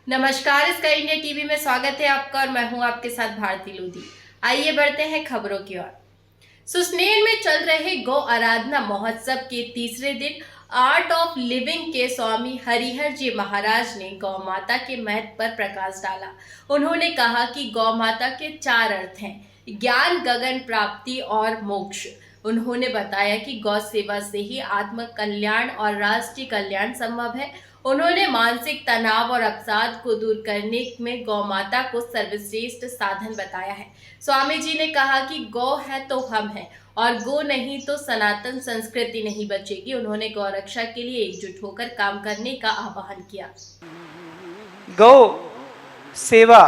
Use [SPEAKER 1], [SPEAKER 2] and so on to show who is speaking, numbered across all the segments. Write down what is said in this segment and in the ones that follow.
[SPEAKER 1] नमस्कार, sky India TV में स्वागत है आपका और मैं हूं आपके साथ भारती लोधी। आइए बढ़ते हैं खबरों की ओर। सुसनेर में चल रहे गौ आराधना महोत्सव के तीसरे दिन आर्ट ऑफ लिविंग के स्वामी हरिहर जी महाराज ने गौ माता के महत्व पर प्रकाश डाला। उन्होंने कहा कि गौ माता के 4 अर्थ हैं: ज्ञान, गगन, प्राप्ति और मोक्ष। उन्होंने बताया कि गौ सेवा से ही आत्म कल्याण और राष्ट्रीय कल्याण संभव है। उन्होंने मानसिक तनाव और अवसाद को दूर करने में गौ माता को सर्वश्रेष्ठ साधन बताया है। स्वामी जी ने कहा कि गौ है तो हम हैं और गौ नहीं तो सनातन संस्कृति नहीं बचेगी। उन्होंने गौ रक्षा के लिए एकजुट होकर काम करने का आह्वान किया।
[SPEAKER 2] गौ सेवा,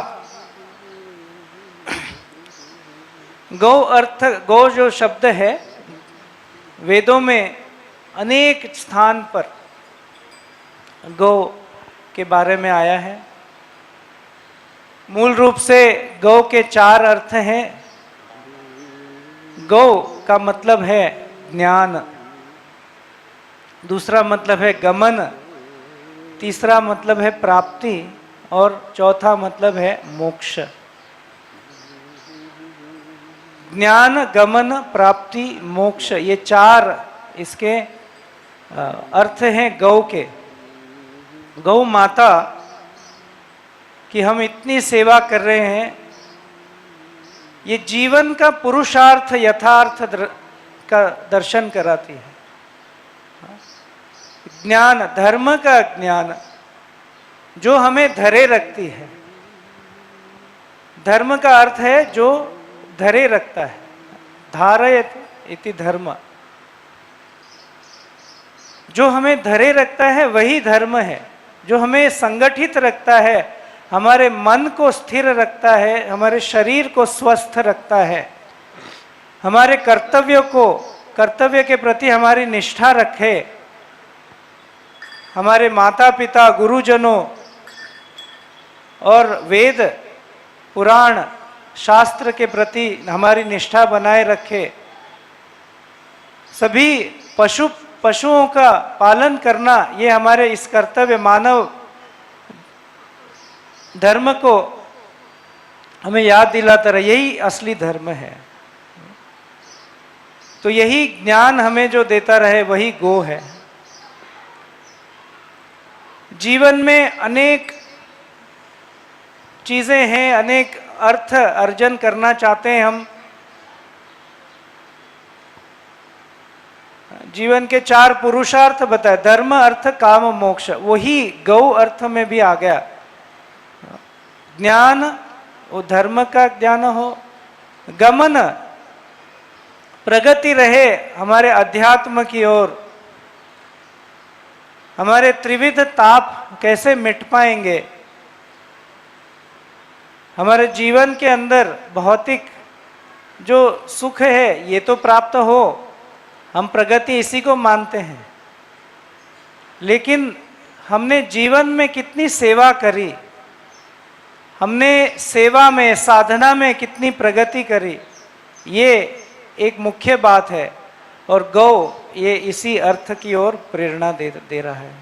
[SPEAKER 2] गौ जो शब्द है वेदों में अनेक स्थान पर गौ के बारे में आया है। मूल रूप से गौ के 4 अर्थ हैं। गौ का मतलब है ज्ञान, दूसरा मतलब है गमन, तीसरा मतलब है प्राप्ति और चौथा मतलब है मोक्ष। ज्ञान, गमन, प्राप्ति, मोक्ष, ये 4 इसके अर्थ हैं गौ के। गौ माता की हम इतनी सेवा कर रहे हैं, ये जीवन का पुरुषार्थ यथार्थ का दर्शन कराती है। ज्ञान, धर्म का ज्ञान जो हमें धरे रखती है। धर्म का अर्थ है जो धरे रखता है, धारयत इति धर्म। जो हमें धरे रखता है वही धर्म है। जो हमें संगठित रखता है, हमारे मन को स्थिर रखता है, हमारे शरीर को स्वस्थ रखता है, हमारे कर्तव्य के प्रति हमारी निष्ठा रखे, हमारे माता पिता, गुरुजनों और वेद, पुराण, शास्त्र के प्रति हमारी निष्ठा बनाए रखे, सभी पशुओं का पालन करना, ये हमारे इस कर्तव्य मानव धर्म को हमें याद दिलाता रहे। यही असली धर्म है। तो यही ज्ञान हमें जो देता रहे वही गो है। जीवन में अनेक चीजें हैं, अनेक अर्थ अर्जन करना चाहते हैं हम। जीवन के 4 पुरुषार्थ बताए, धर्म, अर्थ, काम, मोक्ष, वही गौ अर्थ में भी आ गया। ज्ञान, वो धर्म का ज्ञान हो, गमन, प्रगति रहे हमारे अध्यात्म की ओर। हमारे त्रिविध ताप कैसे मिट पाएंगे, हमारे जीवन के अंदर भौतिक जो सुख है ये तो प्राप्त हो, हम प्रगति इसी को मानते हैं, लेकिन हमने जीवन में कितनी सेवा करी, हमने सेवा में, साधना में कितनी प्रगति करी, ये एक मुख्य बात है। और गौ ये इसी अर्थ की ओर प्रेरणा दे रहा है।